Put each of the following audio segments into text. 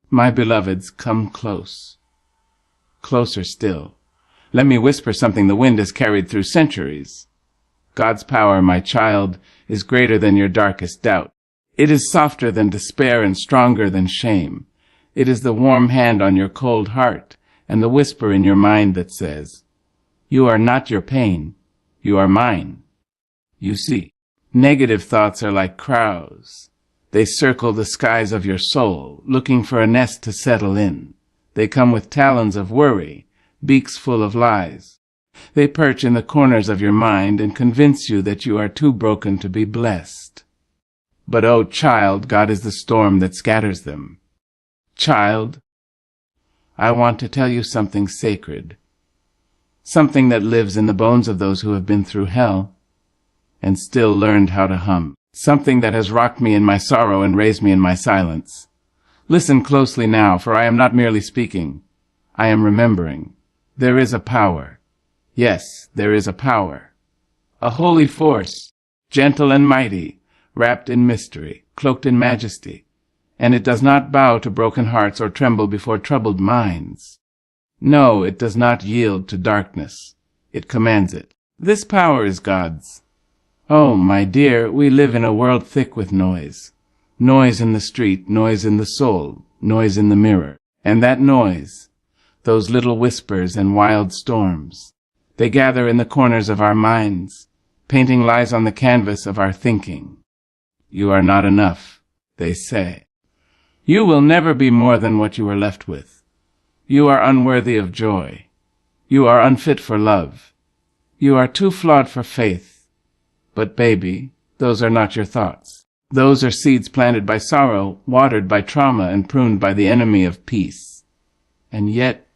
My beloveds, come close. Closer still. Let me whisper something the wind has carried through centuries. God's power, my child, is greater than your darkest doubt. It is softer than despair and stronger than shame. It is the warm hand on your cold heart and the whisper in your mind that says, "You are not your pain. You are mine." You see, negative thoughts are like crows. They circle the skies of your soul, looking for a nest to settle in. They come with talons of worry, beaks full of lies. They perch in the corners of your mind and convince you that you are too broken to be blessed. But, oh, child, God is the storm that scatters them. Child, I want to tell you something sacred, something that lives in the bones of those who have been through hell and still learned how to hum, something that has rocked me in my sorrow and raised me in my silence. Listen closely now, for I am not merely speaking. I am remembering. There is a power. Yes, there is a power. A holy force, gentle and mighty, wrapped in mystery, cloaked in majesty. And it does not bow to broken hearts or tremble before troubled minds. No, it does not yield to darkness. It commands it. This power is God's. Oh, my dear, we live in a world thick with noise. Noise in the street, noise in the soul, noise in the mirror. And that noise, those little whispers and wild storms, they gather in the corners of our minds, painting lies on the canvas of our thinking. You are not enough, they say. You will never be more than what you are left with. You are unworthy of joy. You are unfit for love. You are too flawed for faith. But, baby, those are not your thoughts. Those are seeds planted by sorrow, watered by trauma, and pruned by the enemy of peace. And yet,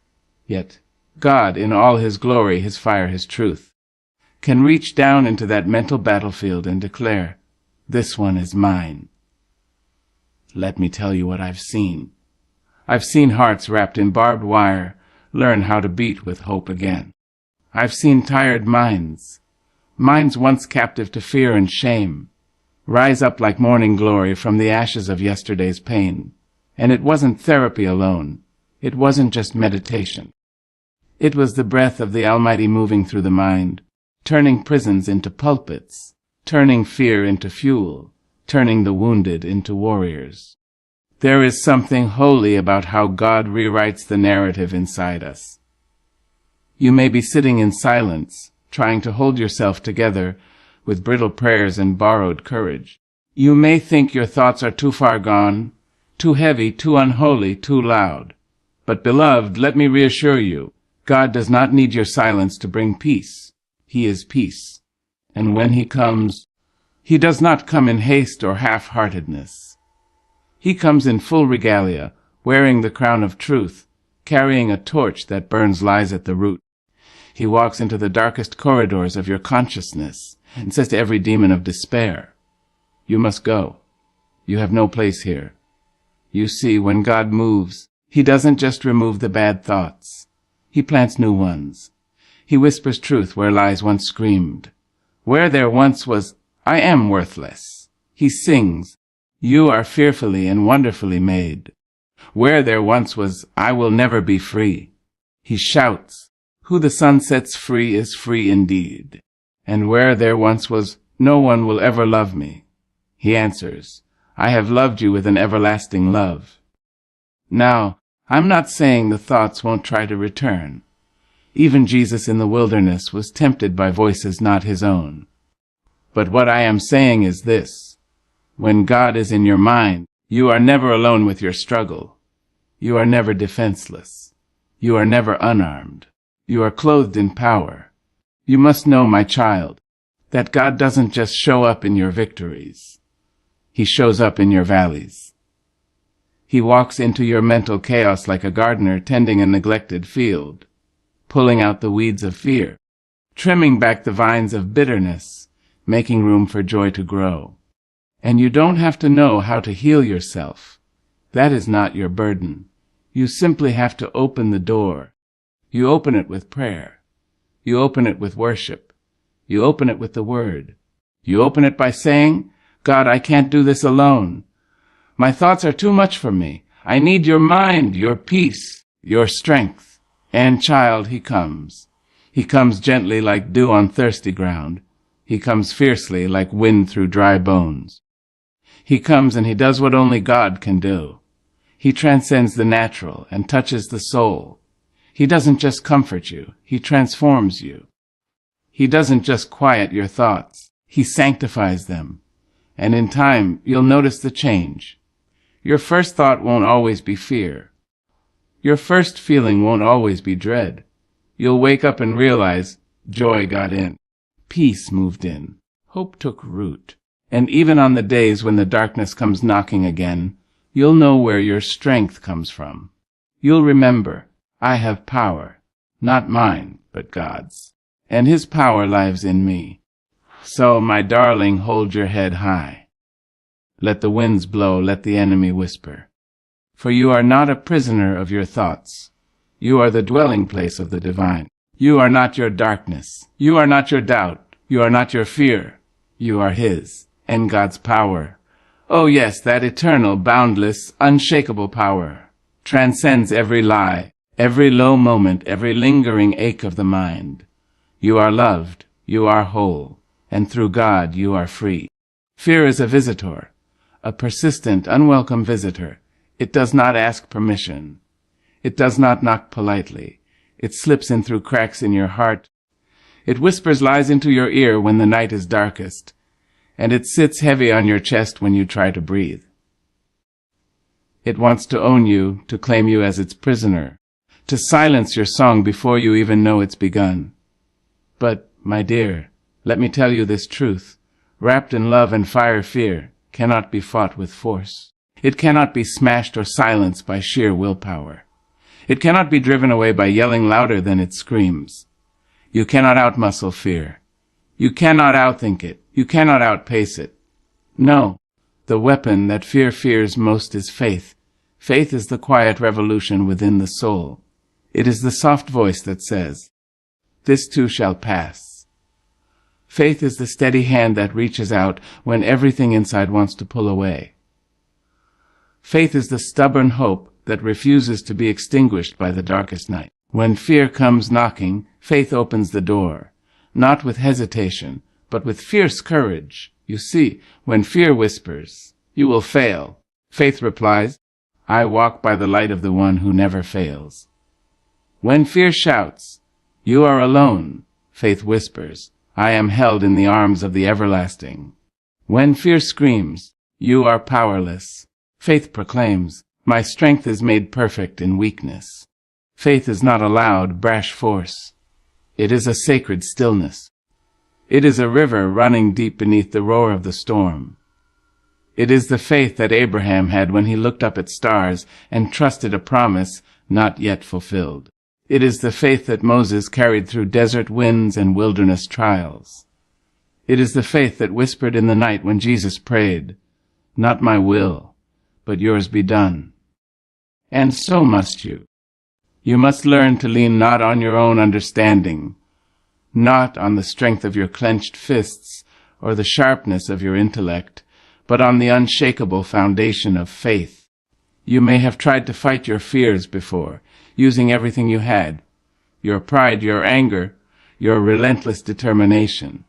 God, in all his glory, his fire, his truth, can reach down into that mental battlefield and declare, "This one is mine." Let me tell you what I've seen. I've seen hearts wrapped in barbed wire learn how to beat with hope again. I've seen tired minds once captive to fear and shame, rise up like morning glory from the ashes of yesterday's pain. And it wasn't therapy alone. It wasn't just meditation. It was the breath of the Almighty moving through the mind, turning prisons into pulpits, turning fear into fuel, turning the wounded into warriors. There is something holy about how God rewrites the narrative inside us. You may be sitting in silence, trying to hold yourself together with brittle prayers and borrowed courage. You may think your thoughts are too far gone, too heavy, too unholy, too loud. But, beloved, let me reassure you, God does not need your silence to bring peace. He is peace. And when he comes, he does not come in haste or half-heartedness. He comes in full regalia, wearing the crown of truth, carrying a torch that burns lies at the root. He walks into the darkest corridors of your consciousness and says to every demon of despair, "You must go. You have no place here." You see, when God moves, he doesn't just remove the bad thoughts. He plants new ones. He whispers truth where lies once screamed. Where there once was, "I am worthless," he sings, "You are fearfully and wonderfully made." Where there once was, "I will never be free," he shouts, "Who the Son sets free is free indeed." And where there once was, "No one will ever love me," he answers, "I have loved you with an everlasting love." Now, I'm not saying the thoughts won't try to return. Even Jesus in the wilderness was tempted by voices not his own. But what I am saying is this: when God is in your mind, you are never alone with your struggle. You are never defenseless. You are never unarmed. You are clothed in power. You must know, my child, that God doesn't just show up in your victories. He shows up in your valleys. He walks into your mental chaos like a gardener tending a neglected field, pulling out the weeds of fear, trimming back the vines of bitterness, making room for joy to grow. And you don't have to know how to heal yourself. That is not your burden. You simply have to open the door. You open it with prayer. You open it with worship. You open it with the Word. You open it by saying, "God, I can't do this alone. My thoughts are too much for me. I need your mind, your peace, your strength. And child, he comes. He comes gently like dew on thirsty ground. He comes fiercely like wind through dry bones. He comes and he does what only God can do. He transcends the natural and touches the soul. He doesn't just comfort you, he transforms you. He doesn't just quiet your thoughts, he sanctifies them. And in time, you'll notice the change. Your first thought won't always be fear. Your first feeling won't always be dread. You'll wake up and realize joy got in. Peace moved in. Hope took root. And even on the days when the darkness comes knocking again, you'll know where your strength comes from. You'll remember, I have power, not mine, but God's. And his power lives in me. So, my darling, hold your head high. Let the winds blow, let the enemy whisper. For you are not a prisoner of your thoughts. You are the dwelling place of the divine. You are not your darkness. You are not your doubt. You are not your fear. You are his. And God's power. Oh yes, that eternal, boundless, unshakable power transcends every lie, every low moment, every lingering ache of the mind. You are loved, you are whole, and through God you are free. Fear is a visitor, a persistent, unwelcome visitor. It does not ask permission. It does not knock politely. It slips in through cracks in your heart. It whispers lies into your ear when the night is darkest. And it sits heavy on your chest when you try to breathe. It wants to own you, to claim you as its prisoner, to silence your song before you even know it's begun. But, my dear, let me tell you this truth. Wrapped in love and fire, fear cannot be fought with force. It cannot be smashed or silenced by sheer willpower. It cannot be driven away by yelling louder than it screams. You cannot outmuscle fear. You cannot outthink it. You cannot outpace it. No, the weapon that fear fears most is faith. Faith is the quiet revolution within the soul. It is the soft voice that says, "This too shall pass." Faith is the steady hand that reaches out when everything inside wants to pull away. Faith is the stubborn hope that refuses to be extinguished by the darkest night. When fear comes knocking, faith opens the door, not with hesitation, but with fierce courage. You see, when fear whispers, "You will fail," faith replies, "I walk by the light of the one who never fails." When fear shouts, "You are alone," faith whispers, "I am held in the arms of the everlasting." When fear screams, "You are powerless," faith proclaims, "My strength is made perfect in weakness." Faith is not a loud, brash force. It is a sacred stillness. It is a river running deep beneath the roar of the storm. It is the faith that Abraham had when he looked up at stars and trusted a promise not yet fulfilled. It is the faith that Moses carried through desert winds and wilderness trials. It is the faith that whispered in the night when Jesus prayed, "Not my will, but yours be done." And so must you. You must learn to lean not on your own understanding, not on the strength of your clenched fists or the sharpness of your intellect, but on the unshakable foundation of faith. You may have tried to fight your fears before, using everything you had, your pride, your anger, your relentless determination.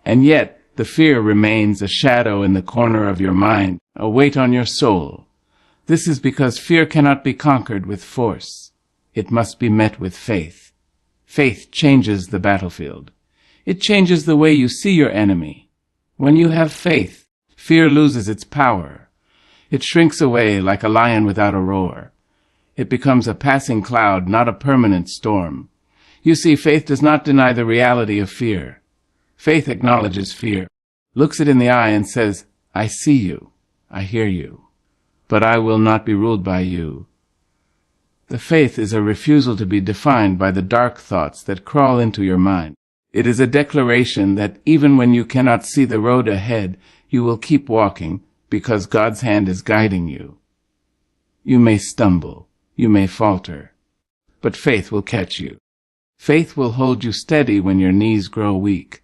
And yet the fear remains a shadow in the corner of your mind, a weight on your soul. This is because fear cannot be conquered with force. It must be met with faith. Faith changes the battlefield. It changes the way you see your enemy. When you have faith, fear loses its power. It shrinks away like a lion without a roar. It becomes a passing cloud, not a permanent storm. You see, faith does not deny the reality of fear. Faith acknowledges fear, looks it in the eye and says, "I see you, I hear you, but I will not be ruled by you." The faith is a refusal to be defined by the dark thoughts that crawl into your mind. It is a declaration that even when you cannot see the road ahead, you will keep walking because God's hand is guiding you. You may stumble, you may falter, but faith will catch you. Faith will hold you steady when your knees grow weak.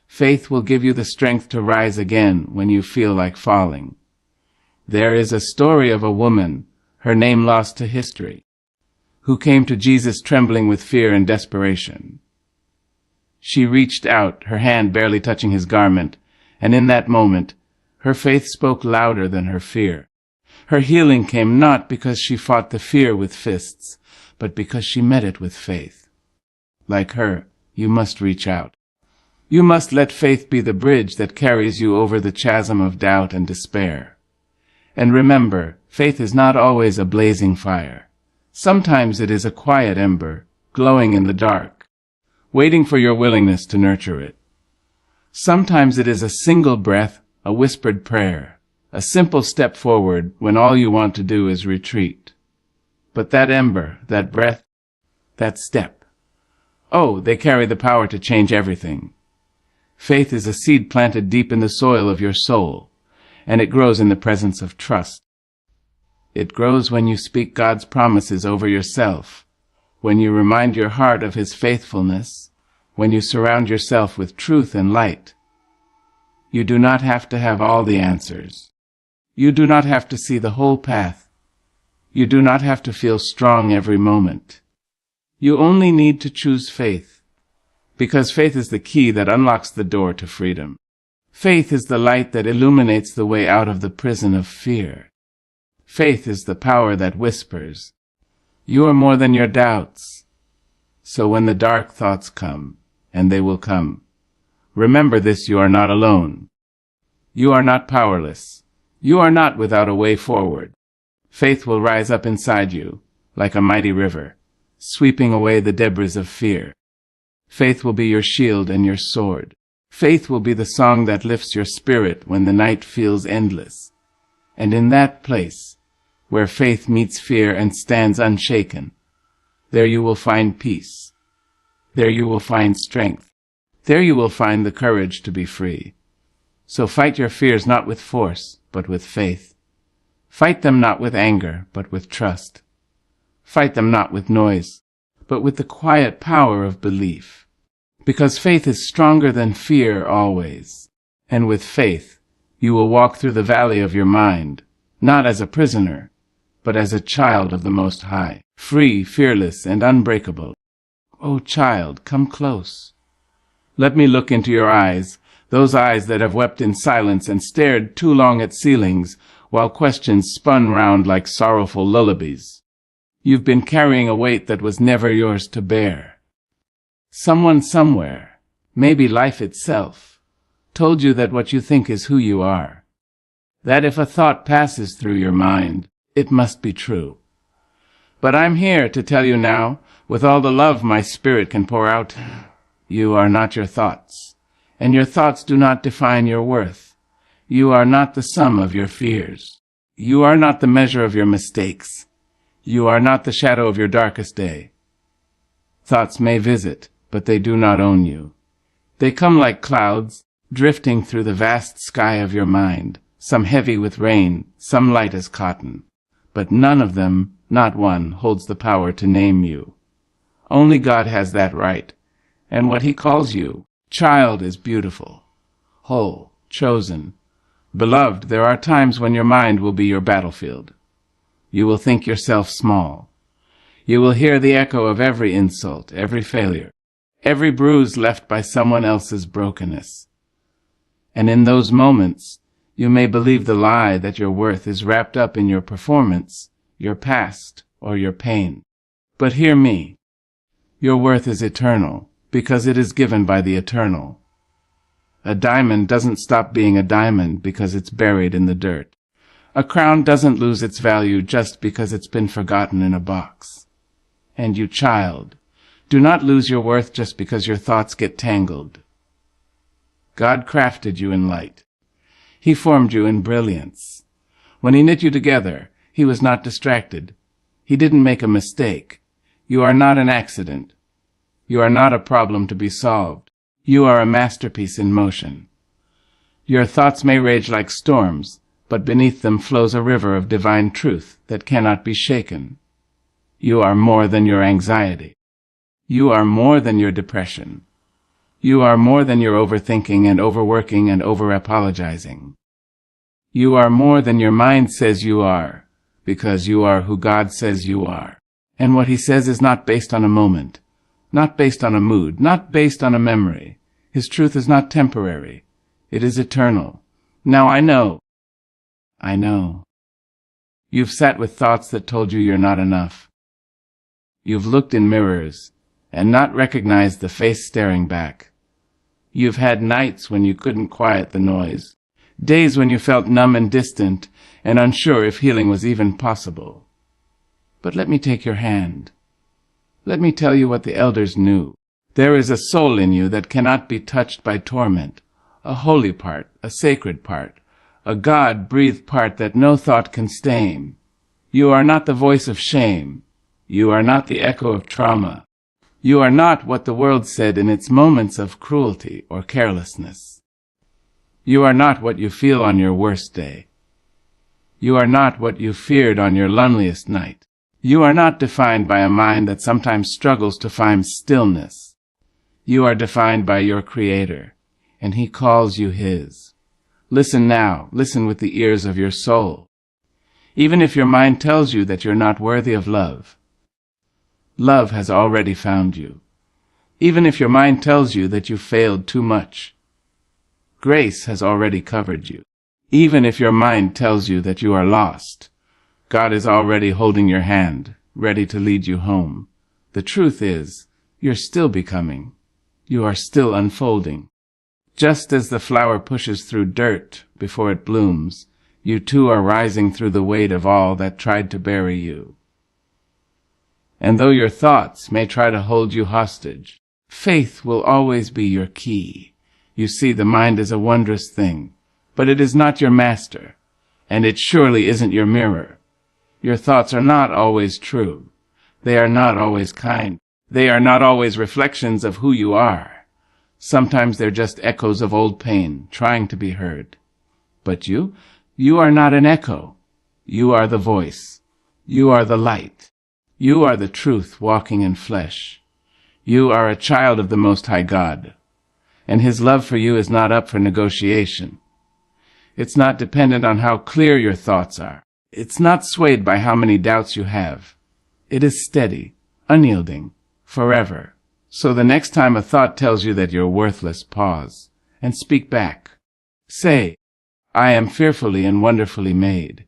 Faith will give you the strength to rise again when you feel like falling. There is a story of a woman, her name lost to history, who came to Jesus trembling with fear and desperation. She reached out, her hand barely touching his garment, and in that moment, her faith spoke louder than her fear. Her healing came not because she fought the fear with fists, but because she met it with faith. Like her, you must reach out. You must let faith be the bridge that carries you over the chasm of doubt and despair. And remember, faith is not always a blazing fire. Sometimes it is a quiet ember, glowing in the dark, waiting for your willingness to nurture it. Sometimes it is a single breath, a whispered prayer, a simple step forward when all you want to do is retreat. But that ember, that breath, that step, oh, they carry the power to change everything. Faith is a seed planted deep in the soil of your soul, and it grows in the presence of trust. It grows when you speak God's promises over yourself, when you remind your heart of His faithfulness, when you surround yourself with truth and light. You do not have to have all the answers. You do not have to see the whole path. You do not have to feel strong every moment. You only need to choose faith, because faith is the key that unlocks the door to freedom. Faith is the light that illuminates the way out of the prison of fear. Faith is the power that whispers, "You are more than your doubts." So when the dark thoughts come, and they will come, remember this: you are not alone. You are not powerless. You are not without a way forward. Faith will rise up inside you, like a mighty river, sweeping away the debris of fear. Faith will be your shield and your sword. Faith will be the song that lifts your spirit when the night feels endless. And in that place, where faith meets fear and stands unshaken, there you will find peace. There you will find strength. There you will find the courage to be free. So fight your fears not with force, but with faith. Fight them not with anger, but with trust. Fight them not with noise, but with the quiet power of belief. Because faith is stronger than fear always. And with faith, you will walk through the valley of your mind, not as a prisoner, but as a child of the Most High, free, fearless, and unbreakable. Oh, child, come close. Let me look into your eyes, those eyes that have wept in silence and stared too long at ceilings, while questions spun round like sorrowful lullabies. You've been carrying a weight that was never yours to bear. Someone somewhere, maybe life itself, told you that what you think is who you are. That if a thought passes through your mind, it must be true. But I'm here to tell you now, with all the love my spirit can pour out, you are not your thoughts, and your thoughts do not define your worth. You are not the sum of your fears. You are not the measure of your mistakes. You are not the shadow of your darkest day. Thoughts may visit, but they do not own you. They come like clouds, drifting through the vast sky of your mind, some heavy with rain, some light as cotton. But none of them, not one, holds the power to name you. Only God has that right, and what He calls you, child, is beautiful, whole, chosen. Beloved, there are times when your mind will be your battlefield. You will think yourself small. You will hear the echo of every insult, every failure, every bruise left by someone else's brokenness. And in those moments, you may believe the lie that your worth is wrapped up in your performance, your past, or your pain. But hear me. Your worth is eternal, because it is given by the eternal. A diamond doesn't stop being a diamond because it's buried in the dirt. A crown doesn't lose its value just because it's been forgotten in a box. And you, child, do not lose your worth just because your thoughts get tangled. God crafted you in light. He formed you in brilliance. When He knit you together, He was not distracted. He didn't make a mistake. You are not an accident. You are not a problem to be solved. You are a masterpiece in motion. Your thoughts may rage like storms, but beneath them flows a river of divine truth that cannot be shaken. You are more than your anxiety. You are more than your depression. You are more than your overthinking and overworking and over-apologizing. You are more than your mind says you are, because you are who God says you are. And what he says is not based on a moment, not based on a mood, not based on a memory. His truth is not temporary. It is eternal. Now I know. You've sat with thoughts that told you you're not enough. You've looked in mirrors and not recognized the face staring back. You've had nights when you couldn't quiet the noise, days when you felt numb and distant and unsure if healing was even possible. But let me take your hand. Let me tell you what the elders knew. There is a soul in you that cannot be touched by torment, a holy part, a sacred part, a God-breathed part that no thought can stain. You are not the voice of shame. You are not the echo of trauma. You are not what the world said in its moments of cruelty or carelessness. You are not what you feel on your worst day. You are not what you feared on your loneliest night. You are not defined by a mind that sometimes struggles to find stillness. You are defined by your Creator, and He calls you His. Listen now, listen with the ears of your soul. Even if your mind tells you that you're not worthy of love, love has already found you. Even if your mind tells you that you failed too much, grace has already covered you. Even if your mind tells you that you are lost, God is already holding your hand, ready to lead you home. The truth is, you're still becoming. You are still unfolding. Just as the flower pushes through dirt before it blooms, you too are rising through the weight of all that tried to bury you. And though your thoughts may try to hold you hostage, faith will always be your key. You see, the mind is a wondrous thing, but it is not your master, and it surely isn't your mirror. Your thoughts are not always true. They are not always kind. They are not always reflections of who you are. Sometimes they're just echoes of old pain, trying to be heard. But you are not an echo. You are the voice. You are the light. You are the truth walking in flesh. You are a child of the Most High God, and His love for you is not up for negotiation. It's not dependent on how clear your thoughts are. It's not swayed by how many doubts you have. It is steady, unyielding, forever. So the next time a thought tells you that you're worthless, pause and speak back. Say, I am fearfully and wonderfully made.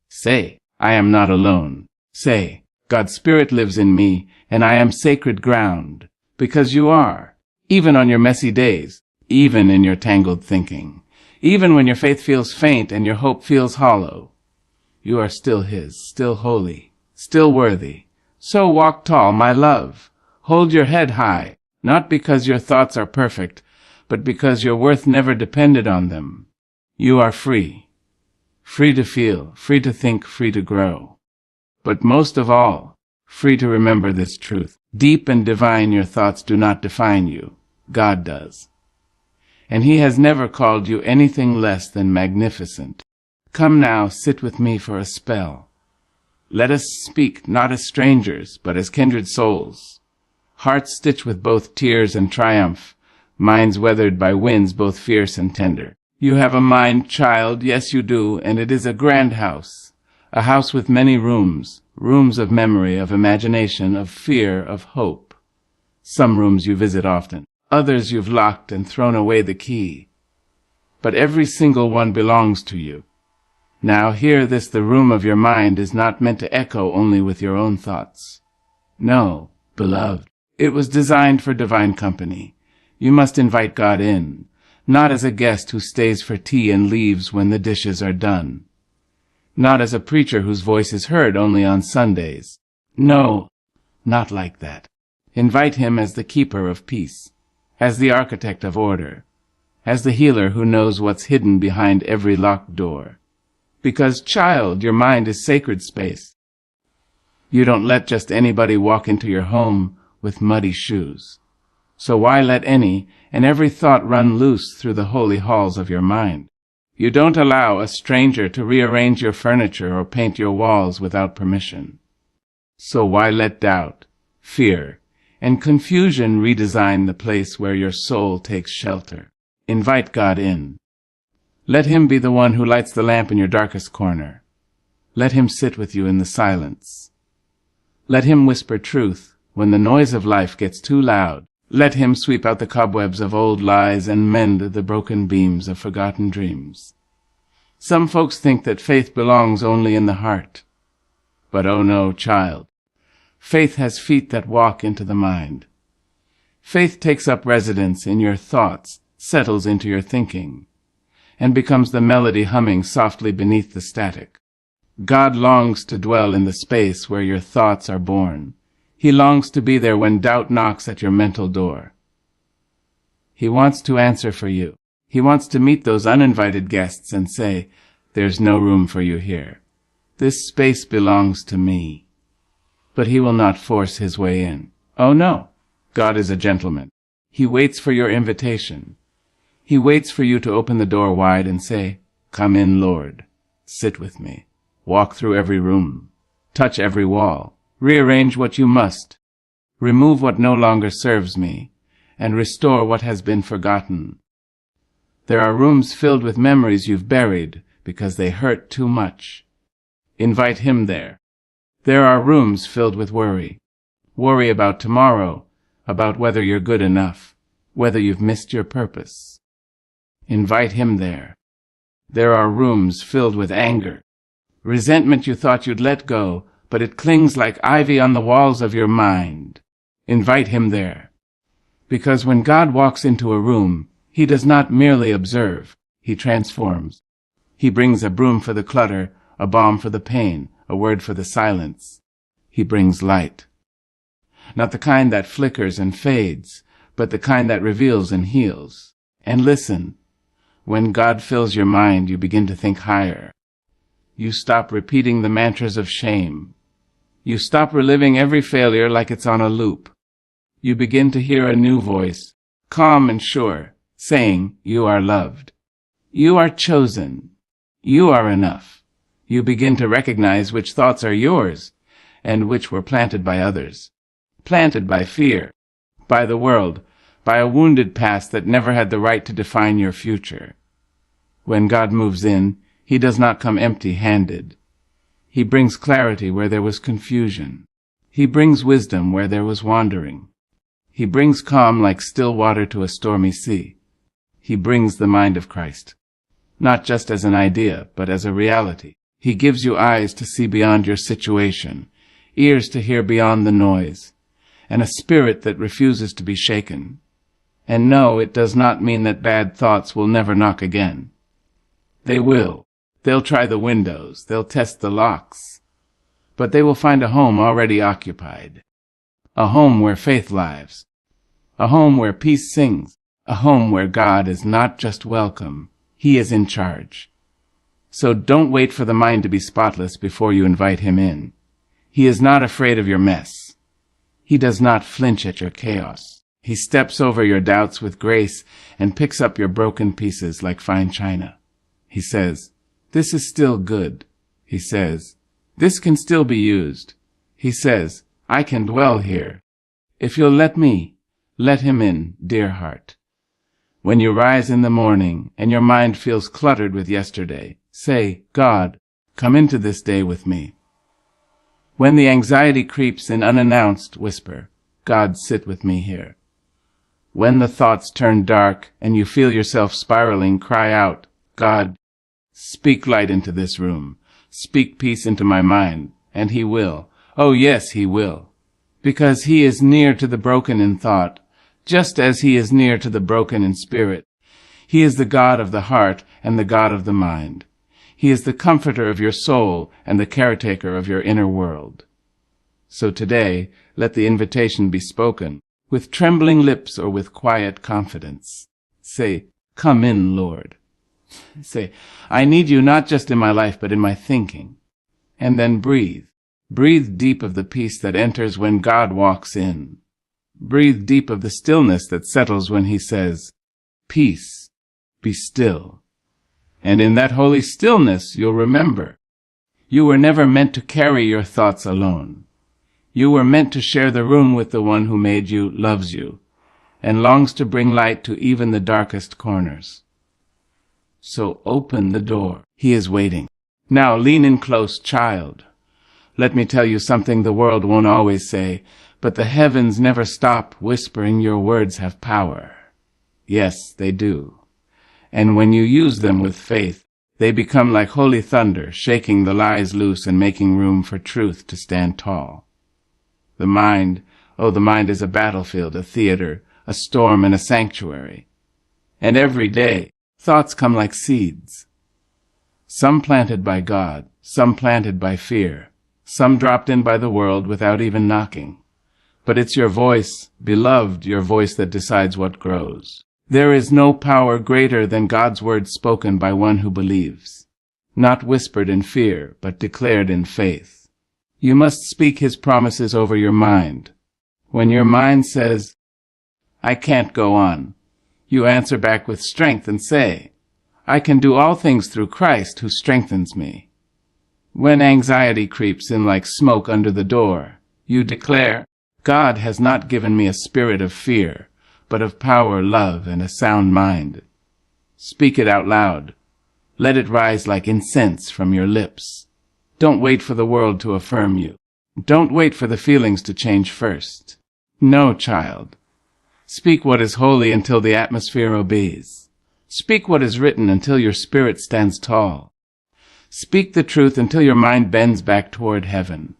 Say, I am not alone. Say, God's Spirit lives in me, and I am sacred ground, because you are, even on your messy days, even in your tangled thinking, even when your faith feels faint and your hope feels hollow. You are still His, still holy, still worthy. So walk tall, my love. Hold your head high, not because your thoughts are perfect, but because your worth never depended on them. You are free. Free to feel, free to think, free to grow. But most of all, free to remember this truth. Deep and divine, your thoughts do not define you. God does. And He has never called you anything less than magnificent. Come now, sit with me for a spell. Let us speak not as strangers, but as kindred souls. Hearts stitched with both tears and triumph, minds weathered by winds both fierce and tender. You have a mind, child, yes you do, and it is a grand house. A house with many rooms, rooms of memory, of imagination, of fear, of hope. Some rooms you visit often, others you've locked and thrown away the key. But every single one belongs to you. Now hear this, the room of your mind is not meant to echo only with your own thoughts. No, beloved, it was designed for divine company. You must invite God in, not as a guest who stays for tea and leaves when the dishes are done. Not as a preacher whose voice is heard only on Sundays. No, not like that. Invite Him as the keeper of peace, as the architect of order, as the healer who knows what's hidden behind every locked door. Because, child, your mind is sacred space. You don't let just anybody walk into your home with muddy shoes. So why let any and every thought run loose through the holy halls of your mind? You don't allow a stranger to rearrange your furniture or paint your walls without permission. So why let doubt, fear, and confusion redesign the place where your soul takes shelter? Invite God in. Let him be the one who lights the lamp in your darkest corner. Let him sit with you in the silence. Let him whisper truth when the noise of life gets too loud. Let him sweep out the cobwebs of old lies and mend the broken beams of forgotten dreams. Some folks think that faith belongs only in the heart. But oh no, child. Faith has feet that walk into the mind. Faith takes up residence in your thoughts, settles into your thinking, and becomes the melody humming softly beneath the static. God longs to dwell in the space where your thoughts are born. He longs to be there when doubt knocks at your mental door. He wants to answer for you. He wants to meet those uninvited guests and say, "There's no room for you here. This space belongs to me." But he will not force his way in. Oh no, God is a gentleman. He waits for your invitation. He waits for you to open the door wide and say, "Come in, Lord. Sit with me. Walk through every room. Touch every wall. Rearrange what you must. Remove what no longer serves me, and restore what has been forgotten." There are rooms filled with memories you've buried because they hurt too much. Invite him there. There are rooms filled with worry. Worry about tomorrow, about whether you're good enough, whether you've missed your purpose. Invite him there. There are rooms filled with anger. Resentment you thought you'd let go, but it clings like ivy on the walls of your mind. Invite him there. Because when God walks into a room, he does not merely observe, he transforms. He brings a broom for the clutter, a balm for the pain, a word for the silence. He brings light. Not the kind that flickers and fades, but the kind that reveals and heals. And listen, when God fills your mind, you begin to think higher. You stop repeating the mantras of shame. You stop reliving every failure like it's on a loop. You begin to hear a new voice, calm and sure, saying, "You are loved. You are chosen. You are enough." You begin to recognize which thoughts are yours and which were planted by others. Planted by fear, by the world, by a wounded past that never had the right to define your future. When God moves in, he does not come empty-handed. He brings clarity where there was confusion. He brings wisdom where there was wandering. He brings calm like still water to a stormy sea. He brings the mind of Christ, not just as an idea, but as a reality. He gives you eyes to see beyond your situation, ears to hear beyond the noise, and a spirit that refuses to be shaken. And no, it does not mean that bad thoughts will never knock again. They will. They'll try the windows. They'll test the locks. But they will find a home already occupied. A home where faith lives. A home where peace sings. A home where God is not just welcome. He is in charge. So don't wait for the mind to be spotless before you invite him in. He is not afraid of your mess. He does not flinch at your chaos. He steps over your doubts with grace and picks up your broken pieces like fine china. He says, "This is still good." He says, "This can still be used." He says, "I can dwell here. If you'll let me, let him in, dear heart." When you rise in the morning and your mind feels cluttered with yesterday, say, "God, come into this day with me." When the anxiety creeps in unannounced, whisper, "God, sit with me here." When the thoughts turn dark and you feel yourself spiraling, cry out, "God, speak light into this room. Speak peace into my mind." And he will. Oh yes, he will. Because he is near to the broken in thought, just as he is near to the broken in spirit. He is the God of the heart and the God of the mind. He is the comforter of your soul and the caretaker of your inner world. So today, let the invitation be spoken, with trembling lips or with quiet confidence. Say, "Come in, Lord." Say, "I need you not just in my life, but in my thinking." And then breathe. Breathe deep of the peace that enters when God walks in. Breathe deep of the stillness that settles when he says, "Peace, be still." And in that holy stillness, you'll remember, you were never meant to carry your thoughts alone. You were meant to share the room with the one who made you, loves you, and longs to bring light to even the darkest corners. So open the door. He is waiting. Now lean in close, child. Let me tell you something the world won't always say, but the heavens never stop whispering your words have power. Yes, they do. And when you use them with faith, they become like holy thunder, shaking the lies loose and making room for truth to stand tall. The mind is a battlefield, a theater, a storm, and a sanctuary. And every day, thoughts come like seeds. Some planted by God, some planted by fear, some dropped in by the world without even knocking. But it's your voice, beloved, your voice that decides what grows. There is no power greater than God's word spoken by one who believes, not whispered in fear, but declared in faith. You must speak his promises over your mind. When your mind says, I can't go on, you answer back with strength and say, I can do all things through Christ who strengthens me. When anxiety creeps in like smoke under the door, you declare, God has not given me a spirit of fear, but of power, love, and a sound mind. Speak it out loud. Let it rise like incense from your lips. Don't wait for the world to affirm you. Don't wait for the feelings to change first. No, child. Speak what is holy until the atmosphere obeys. Speak what is written until your spirit stands tall. Speak the truth until your mind bends back toward heaven.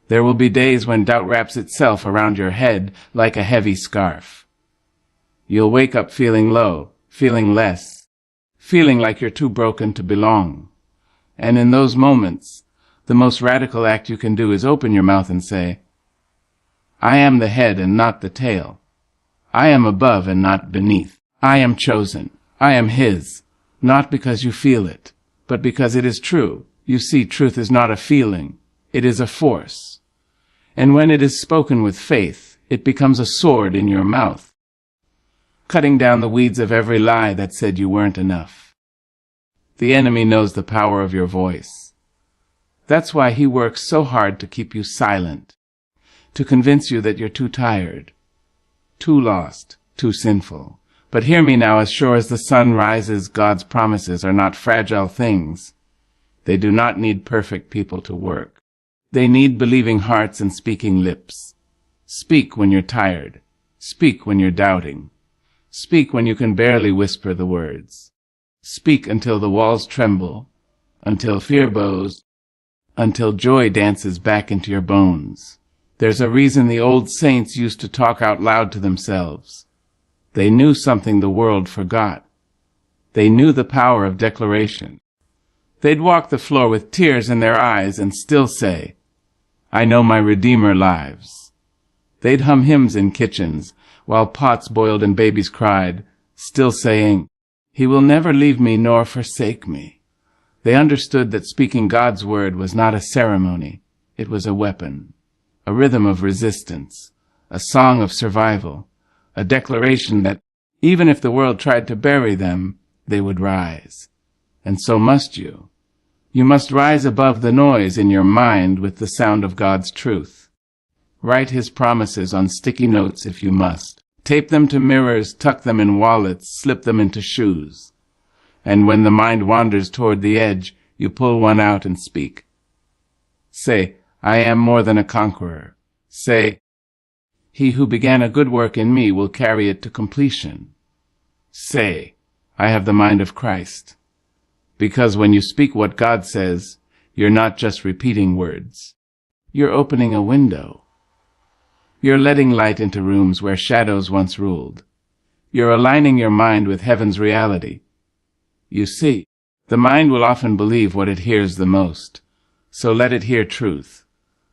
There will be days when doubt wraps itself around your head like a heavy scarf. You'll wake up feeling low, feeling less, feeling like you're too broken to belong. And in those moments, the most radical act you can do is open your mouth and say, I am the head and not the tail. I am above and not beneath. I am chosen. I am his, not because you feel it, but because it is true. You see, truth is not a feeling. It is a force. And when it is spoken with faith, it becomes a sword in your mouth, cutting down the weeds of every lie that said you weren't enough. The enemy knows the power of your voice. That's why he works so hard to keep you silent, to convince you that you're too tired, too lost, too sinful. But hear me now, as sure as the sun rises, God's promises are not fragile things. They do not need perfect people to work. They need believing hearts and speaking lips. Speak when you're tired. Speak when you're doubting. Speak when you can barely whisper the words. Speak until the walls tremble, until fear bows, until joy dances back into your bones. There's a reason the old saints used to talk out loud to themselves. They knew something the world forgot. They knew the power of declaration. They'd walk the floor with tears in their eyes and still say, I know my Redeemer lives. They'd hum hymns in kitchens while pots boiled and babies cried, still saying, He will never leave me nor forsake me. They understood that speaking God's word was not a ceremony. It was a weapon, a rhythm of resistance, a song of survival, a declaration that even if the world tried to bury them, they would rise. And so must you. You must rise above the noise in your mind with the sound of God's truth. Write his promises on sticky notes if you must. Tape them to mirrors, tuck them in wallets, slip them into shoes. And when the mind wanders toward the edge, you pull one out and speak. Say, I am more than a conqueror. Say, He who began a good work in me will carry it to completion. Say, I have the mind of Christ. Because when you speak what God says, you're not just repeating words. You're opening a window. You're letting light into rooms where shadows once ruled. You're aligning your mind with heaven's reality. You see, the mind will often believe what it hears the most. So let it hear truth.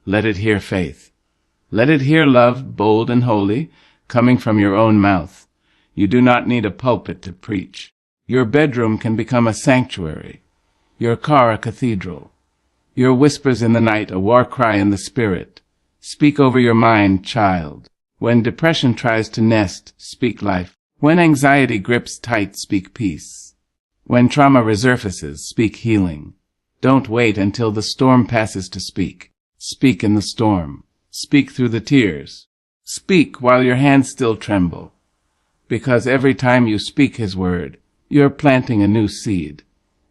Let it hear faith. Let it hear love, bold and holy, coming from your own mouth. You do not need a pulpit to preach. Your bedroom can become a sanctuary. Your car a cathedral. Your whispers in the night a war cry in the spirit. Speak over your mind, child. When depression tries to nest, speak life. When anxiety grips tight, speak peace. When trauma resurfaces, speak healing. Don't wait until the storm passes to speak. Speak in the storm. Speak through the tears. Speak while your hands still tremble. Because every time you speak his word, You're planting a new seed,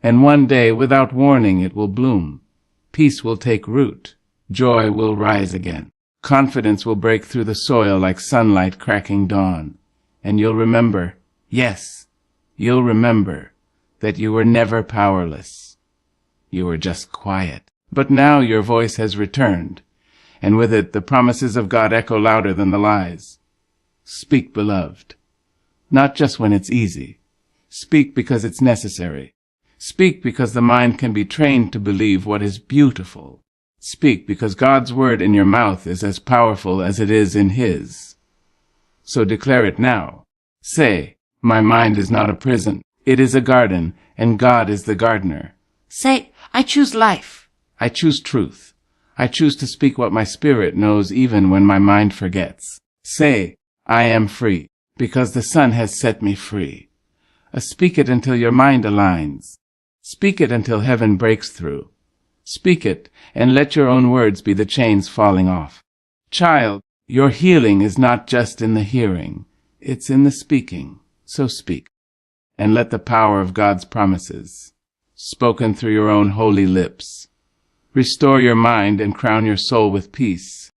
and one day, without warning, it will bloom. Peace will take root. Joy will rise again. Confidence will break through the soil like sunlight cracking dawn. And you'll remember, yes, you'll remember that you were never powerless. You were just quiet. But now your voice has returned, and with it the promises of God echo louder than the lies. Speak, beloved, not just when it's easy. Speak because it's necessary. Speak because the mind can be trained to believe what is beautiful. Speak because God's word in your mouth is as powerful as it is in His. So declare it now. Say, my mind is not a prison. It is a garden, and God is the gardener. Say, I choose life. I choose truth. I choose to speak what my spirit knows even when my mind forgets. Say, I am free, because the Son has set me free. Speak it until your mind aligns. Speak it until heaven breaks through. Speak it, and let your own words be the chains falling off. Child, your healing is not just in the hearing. It's in the speaking. So speak, and let the power of God's promises, spoken through your own holy lips, restore your mind and crown your soul with peace.